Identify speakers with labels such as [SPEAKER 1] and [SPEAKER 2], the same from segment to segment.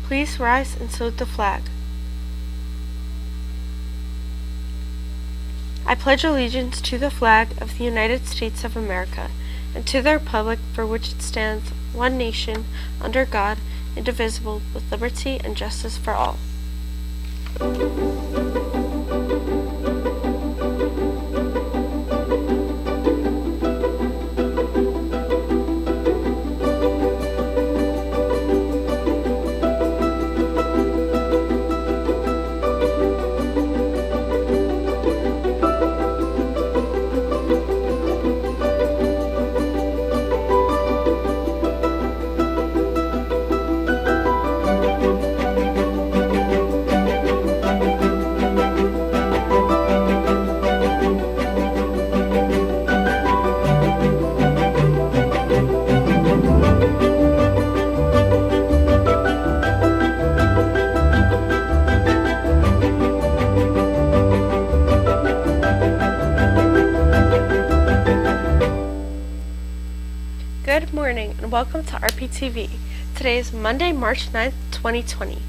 [SPEAKER 1] Please rise and salute the flag. I pledge allegiance to the flag of the United States of America and to the republic for which it stands, one nation, under God, indivisible, with liberty and justice for all. Good morning and welcome to RPtv. Today is Monday, March 9th, 2020.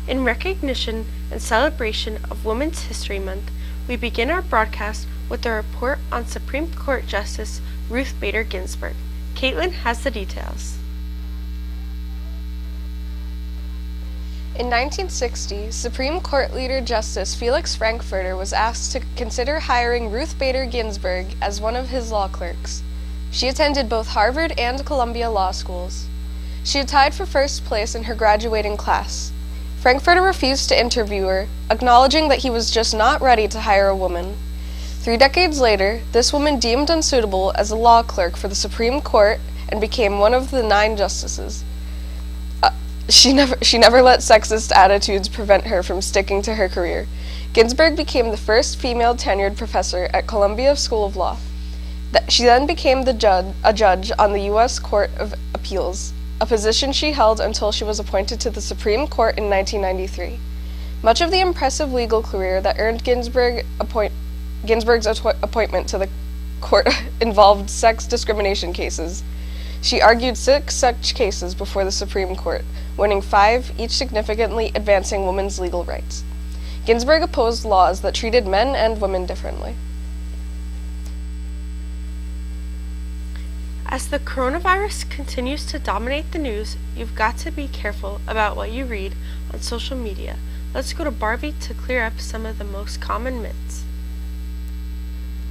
[SPEAKER 1] In recognition and celebration of Women's History Month, we begin our broadcast with a report on Supreme Court Justice Ruth Bader Ginsburg. Caitlin has the details.
[SPEAKER 2] In 1960, Supreme Court leader Justice Felix Frankfurter was asked to consider hiring Ruth Bader Ginsburg as one of his law clerks. She attended both Harvard and Columbia law schools. She had tied for first place in her graduating class. Frankfurter refused to interview her, acknowledging that he was just not ready to hire a woman. 3 decades later, this woman deemed unsuitable as a law clerk for the Supreme Court and became one of the 9 justices. She never let sexist attitudes prevent her from sticking to her career. Ginsburg became the first female tenured professor at Columbia School of Law. She then became a judge on the U.S. Court of Appeals, a position she held until she was appointed to the Supreme Court in 1993. Much of the impressive legal career that earned Ginsburg's appointment to the court involved sex discrimination cases. She argued 6 such cases before the Supreme Court, winning 5, each significantly advancing women's legal rights. Ginsburg opposed laws that treated men and women differently.
[SPEAKER 1] As the coronavirus continues to dominate the news, you've got to be careful about what you read on social media. Let's go to Barbie to clear up some of the most common myths.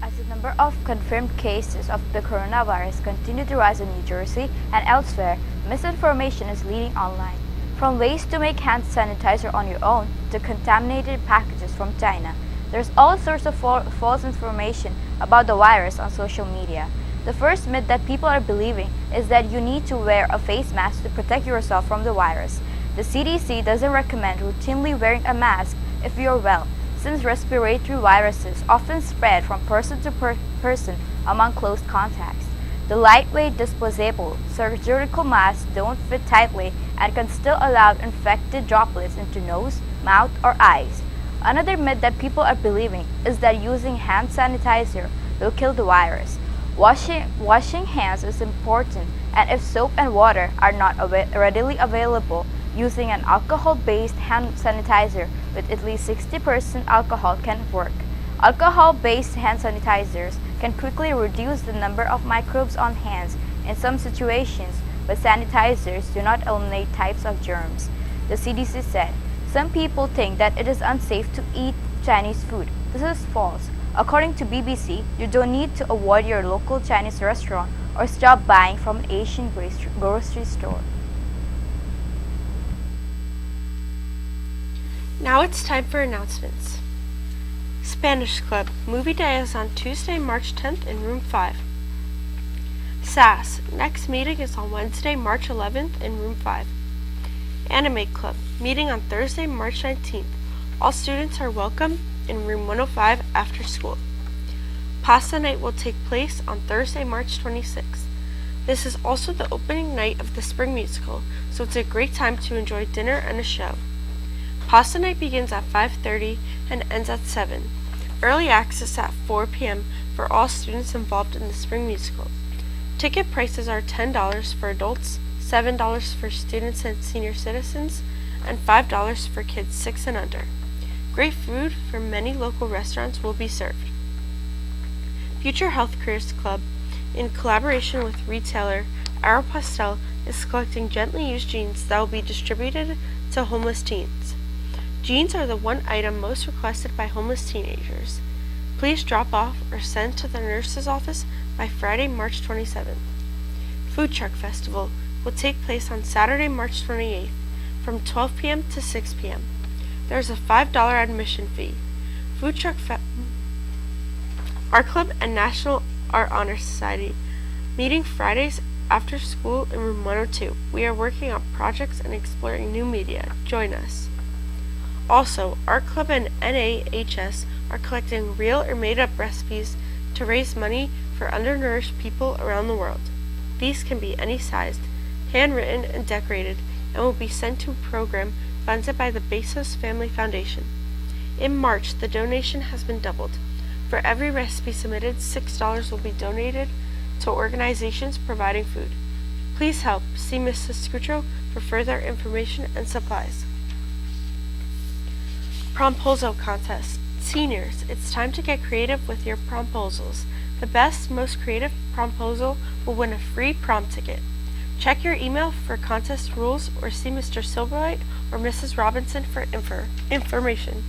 [SPEAKER 3] As the number of confirmed cases of the coronavirus continue to rise in New Jersey and elsewhere, misinformation is leading online. From ways to make hand sanitizer on your own to contaminated packages from China, there's all sorts of false information about the virus on social media. The first myth that people are believing is that you need to wear a face mask to protect yourself from the virus. The CDC doesn't recommend routinely wearing a mask if you're well, since respiratory viruses often spread from person to person among close contacts. The lightweight disposable surgical masks don't fit tightly and can still allow infected droplets into nose, mouth, or eyes. Another myth that people are believing is that using hand sanitizer will kill the virus. Washing hands is important, and if soap and water are not readily available, using an alcohol-based hand sanitizer with at least 60% alcohol can work. Alcohol-based hand sanitizers can quickly reduce the number of microbes on hands in some situations, but sanitizers do not eliminate types of germs. The CDC said, some people think that it is unsafe to eat Chinese food. This is false. According to BBC, you don't need to avoid your local Chinese restaurant or stop buying from an Asian grocery store.
[SPEAKER 1] Now it's time for announcements. Spanish Club. Movie day is on Tuesday, March 10th in room 5. SAS. Next meeting is on Wednesday, March 11th in room 5. Anime Club. Meeting on Thursday, March 19th. All students are welcome in room 105 after school. Pasta night will take place on Thursday, March 26th. This is also the opening night of the spring musical, so it's a great time to enjoy dinner and a show. Pasta night begins at 5:30 and ends at 7. Early access at 4 p.m. for all students involved in the spring musical. Ticket prices are $10 for adults, $7 for students and senior citizens, and $5 for kids 6 and under. Great food from many local restaurants will be served. Future Health Careers Club, in collaboration with retailer RPtv, is collecting gently used jeans that will be distributed to homeless teens. Jeans are the one item most requested by homeless teenagers. Please drop off or send to the nurse's office by Friday, March 27th. Food Truck Festival will take place on Saturday, March 28th from 12 p.m. to 6 p.m. There is a $5 admission fee. Food Truck Art Club and National Art Honor Society meeting Fridays after school in room 102. We are working on projects and exploring new media. Join us. Also, Art Club and NAHS are collecting real or made-up recipes to raise money for undernourished people around the world. These can be any sized, handwritten, and decorated, and will be sent to a program funded by the Bezos Family Foundation. In March, the donation has been doubled. For every recipe submitted, $6 will be donated to organizations providing food. Please help. See Mrs. Scutro for further information and supplies. Promposal Contest. Seniors, it's time to get creative with your promposals. The best, most creative promposal will win a free prom ticket. Check your email for contest rules or see Mr. Silverlight or Mrs. Robinson for information.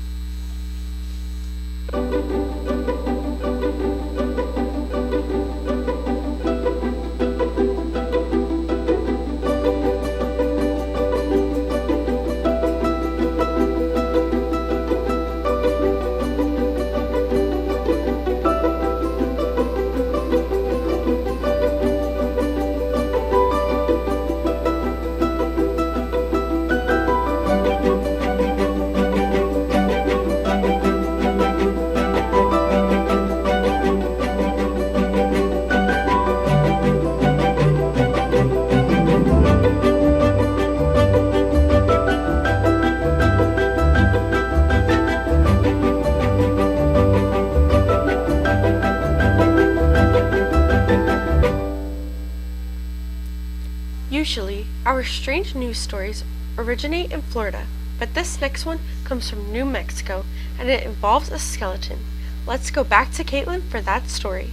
[SPEAKER 1] Usually, our strange news stories originate in Florida, but this next one comes from New Mexico, and it involves a skeleton. Let's go back to Caitlin for that story.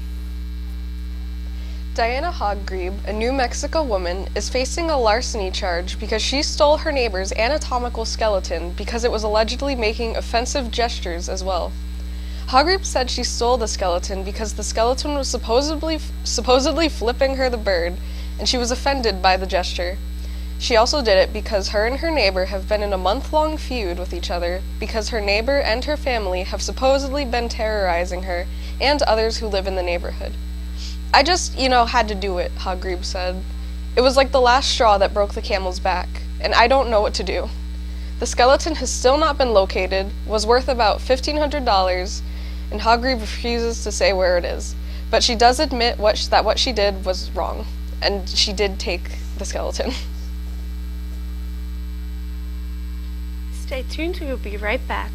[SPEAKER 2] Diana Hoggrebe, a New Mexico woman, is facing a larceny charge because she stole her neighbor's anatomical skeleton because it was allegedly making offensive gestures as well. Hoggrebe said she stole the skeleton because the skeleton was supposedly flipping her the bird, and she was offended by the gesture. She also did it because her and her neighbor have been in a month-long feud with each other because her neighbor and her family have supposedly been terrorizing her and others who live in the neighborhood. I just, had to do it, Hoggrebe said. It was like the last straw that broke the camel's back, and I don't know what to do. The skeleton has still not been located, was worth about $1,500, and Hoggrebe refuses to say where it is. But she does admit that what she did was wrong, and she did take the skeleton.
[SPEAKER 1] Stay tuned, we will be right back.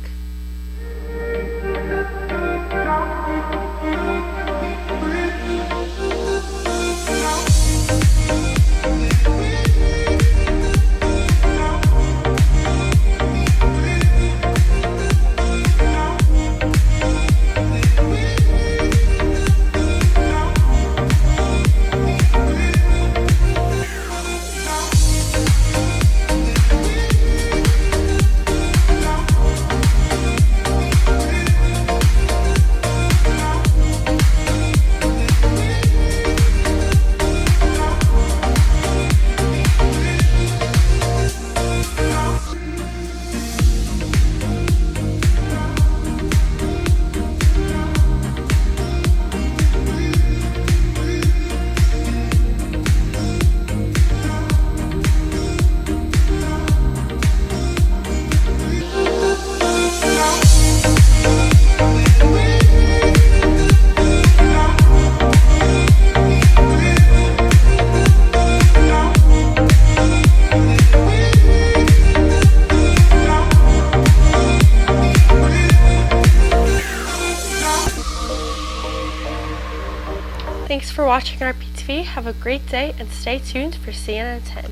[SPEAKER 1] Thanks for watching RPtv. Have a great day and stay tuned for CNN 10.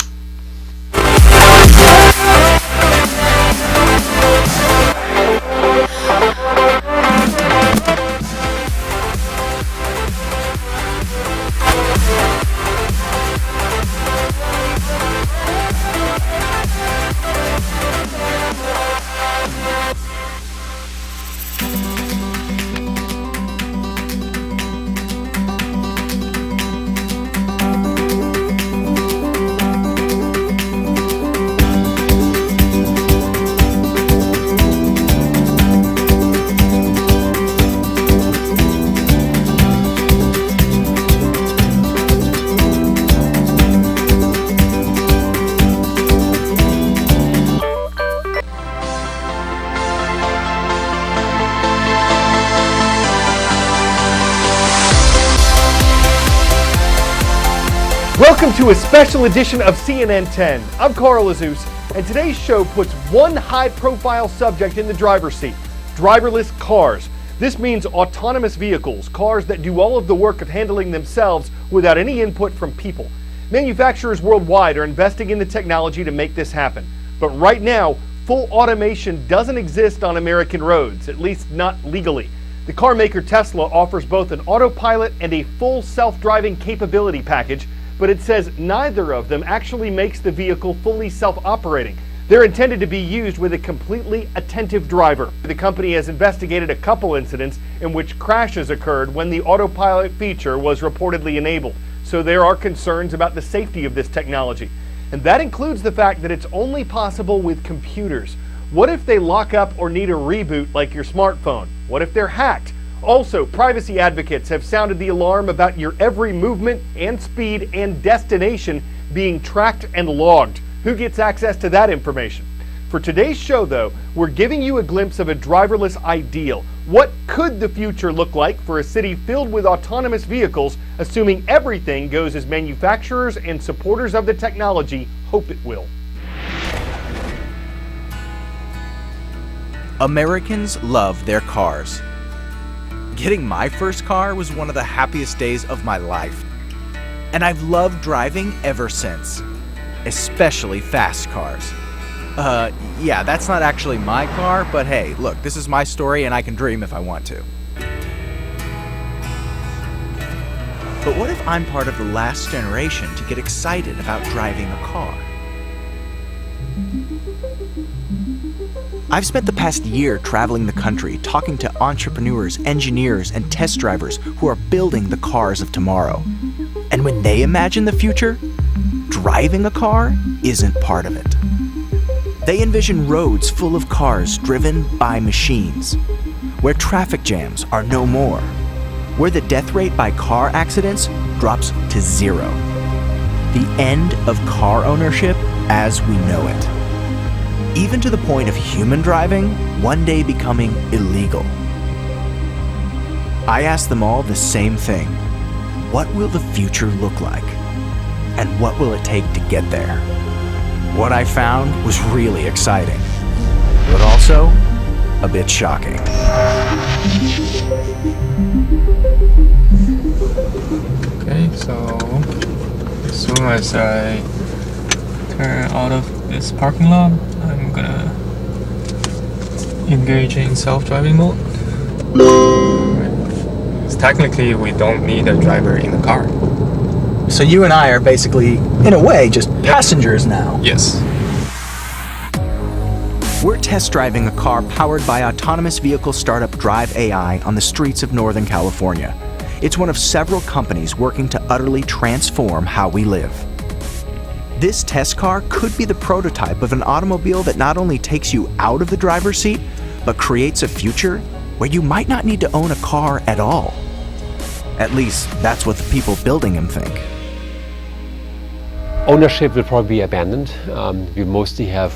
[SPEAKER 4] Welcome to a special edition of CNN 10. I'm Carl Azus, and today's show puts one high-profile subject in the driver's seat: driverless cars. This means autonomous vehicles, cars that do all of the work of handling themselves without any input from people. Manufacturers worldwide are investing in the technology to make this happen. But right now, full automation doesn't exist on American roads, at least not legally. The car maker Tesla offers both an autopilot and a full self-driving capability package, but it says neither of them actually makes the vehicle fully self-operating. They're intended to be used with a completely attentive driver. The company has investigated a couple incidents in which crashes occurred when the autopilot feature was reportedly enabled. So there are concerns about the safety of this technology. And that includes the fact that it's only possible with computers. What if they lock up or need a reboot like your smartphone? What if they're hacked? Also, privacy advocates have sounded the alarm about your every movement and speed and destination being tracked and logged. Who gets access to that information? For today's show, though, we're giving you a glimpse of a driverless ideal. What could the future look like for a city filled with autonomous vehicles, assuming everything goes as manufacturers and supporters of the technology hope it will?
[SPEAKER 5] Americans love their cars. Getting my first car was one of the happiest days of my life. And I've loved driving ever since, especially fast cars. Yeah, that's not actually my car, but hey, look, this is my story and I can dream if I want to. But what if I'm part of the last generation to get excited about driving a car? I've spent the past year traveling the country talking to entrepreneurs, engineers, and test drivers who are building the cars of tomorrow. And when they imagine the future, driving a car isn't part of it. They envision roads full of cars driven by machines, where traffic jams are no more, where the death rate by car accidents drops to zero. The end of car ownership as we know it. Even to the point of human driving one day becoming illegal. I asked them all the same thing. What will the future look like? And what will it take to get there? What I found was really exciting, but also a bit shocking.
[SPEAKER 6] Okay, so as soon as I turn out of this parking lot, I'm gonna engage in self-driving mode. So technically, we don't need a driver in the car.
[SPEAKER 5] So you and I are basically, in a way, just passengers now.
[SPEAKER 6] Yes.
[SPEAKER 5] We're test driving a car powered by autonomous vehicle startup Drive AI on the streets of Northern California. It's one of several companies working to utterly transform how we live. This test car could be the prototype of an automobile that not only takes you out of the driver's seat, but creates a future where you might not need to own a car at all. At least, that's what the people building them think.
[SPEAKER 7] Ownership will probably be abandoned. We mostly have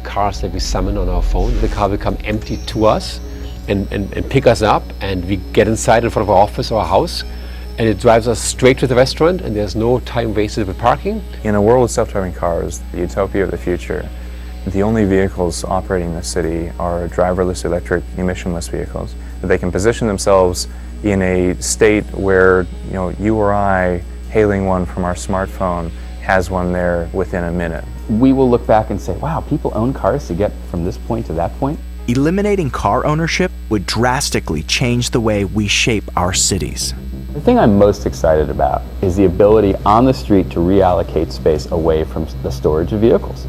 [SPEAKER 7] cars that we summon on our phone. The car will come empty to us and pick us up, and we get inside in front of our office or our house, and it drives us straight to the restaurant, and there's no time wasted with parking.
[SPEAKER 8] In a world with self-driving cars, the utopia of the future, the only vehicles operating in the city are driverless electric emissionless vehicles. They can position themselves in a state where you or I, hailing one from our smartphone, has one there within a minute.
[SPEAKER 9] We will look back and say, wow, people own cars to get from this point to that point.
[SPEAKER 5] Eliminating car ownership would drastically change the way we shape our cities.
[SPEAKER 9] The thing I'm most excited about is the ability on the street to reallocate space away from the storage of vehicles.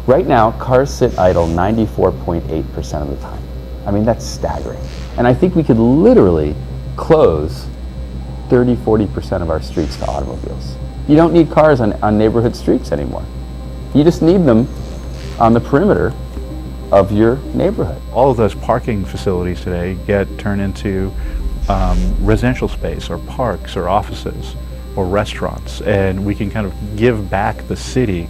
[SPEAKER 9] Right now, cars sit idle 94.8% of the time. I mean, that's staggering. And I think we could literally close 30-40% of our streets to automobiles. You don't need cars on neighborhood streets anymore. You just need them on the perimeter of your neighborhood.
[SPEAKER 10] All of those parking facilities today get turned into residential space or parks or offices or restaurants, and we can kind of give back the city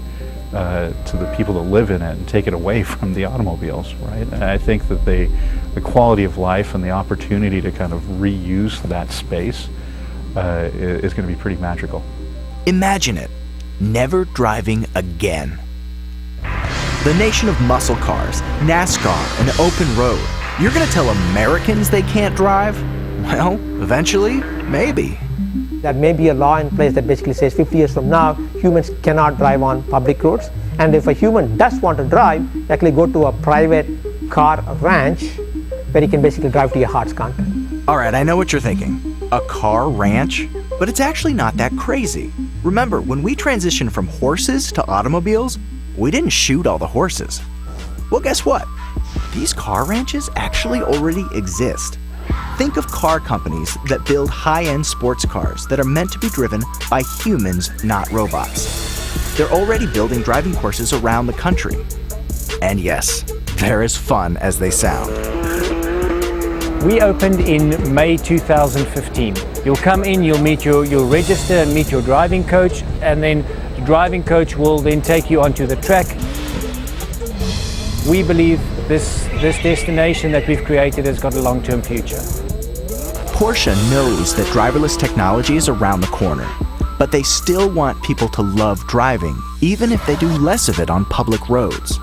[SPEAKER 10] to the people that live in it and take it away from the automobiles, right? And I think that the quality of life and the opportunity to kind of reuse that space is going to be pretty magical.
[SPEAKER 5] Imagine it. never driving again. The nation of muscle cars, NASCAR, and open road. You're gonna tell Americans they can't drive? Well, eventually, maybe.
[SPEAKER 11] There may be a law in place that basically says 50 years from now, humans cannot drive on public roads. And if a human does want to drive, you actually go to a private car ranch where you can basically drive to your heart's content.
[SPEAKER 5] All right, I know what you're thinking. A car ranch? But it's actually not that crazy. Remember, when we transitioned from horses to automobiles, we didn't shoot all the horses. Well, guess what? These car ranches actually already exist. Think of car companies that build high-end sports cars that are meant to be driven by humans, not robots. They're already building driving courses around the country. And yes, they're as fun as they sound.
[SPEAKER 12] We opened in May 2015. You'll come in, you'll register and meet your driving coach, and then the driving coach will then take you onto the track. We believe this destination that we've created has got a long-term future.
[SPEAKER 5] Porsche knows that driverless technology is around the corner, but they still want people to love driving, even if they do less of it on public roads.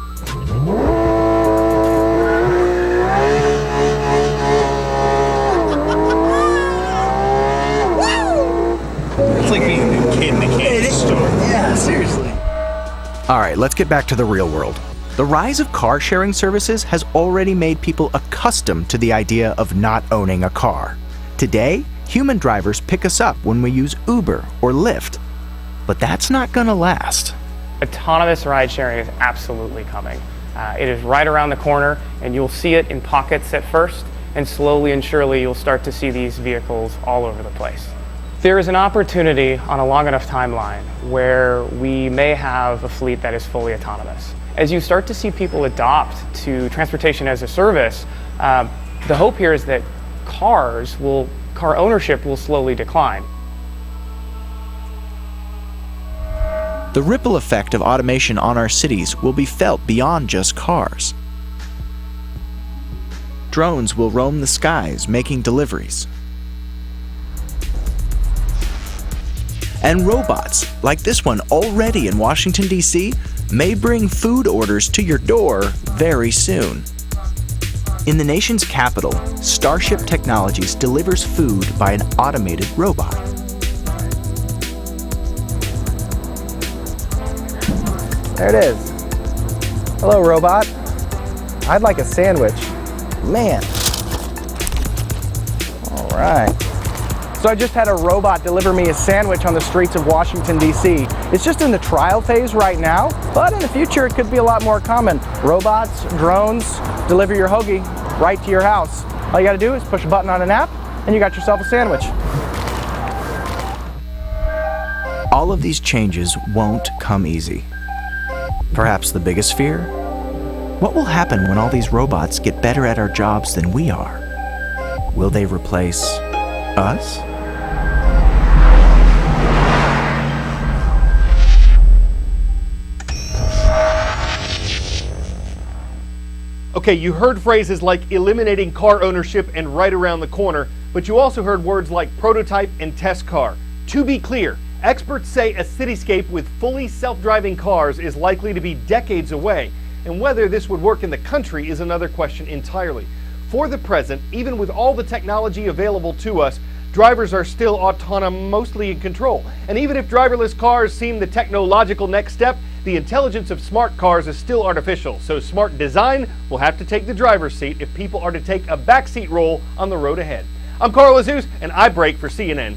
[SPEAKER 13] It's like being a kid in a candy store.
[SPEAKER 5] Yeah, seriously. All right, let's get back to the real world. The rise of car-sharing services has already made people accustomed to the idea of not owning a car. Today, human drivers pick us up when we use Uber or Lyft. But that's not gonna last.
[SPEAKER 14] Autonomous ride sharing is absolutely coming. It is right around the corner, and you'll see it in pockets at first, and slowly and surely you'll start to see these vehicles all over the place. There is an opportunity on a long enough timeline where we may have a fleet that is fully autonomous. As you start to see people adopt to transportation as a service, the hope here is that car ownership will slowly decline.
[SPEAKER 5] The ripple effect of automation on our cities will be felt beyond just cars. Drones will roam the skies making deliveries. And robots, like this one already in Washington, D.C., may bring food orders to your door very soon. In the nation's capital, Starship Technologies delivers food by an automated robot.
[SPEAKER 15] There it is. Hello, robot. I'd like a sandwich. Man. All right. So I just had a robot deliver me a sandwich on the streets of Washington, D.C. It's just in the trial phase right now, but in the future it could be a lot more common. Robots, drones, deliver your hoagie right to your house. All you gotta do is push a button on an app and you got yourself a sandwich.
[SPEAKER 5] All of these changes won't come easy. Perhaps the biggest fear? What will happen when all these robots get better at our jobs than we are? Will they replace us?
[SPEAKER 4] Okay, you heard phrases like eliminating car ownership and right around the corner, but you also heard words like prototype and test car. To be clear, experts say a cityscape with fully self-driving cars is likely to be decades away, and whether this would work in the country is another question entirely. For the present, even with all the technology available to us, drivers are still autonomous, mostly in control. And even if driverless cars seem the technological next step, the intelligence of smart cars is still artificial, so smart design will have to take the driver's seat if people are to take a backseat role on the road ahead. I'm Carl Azus, and I break for CNN.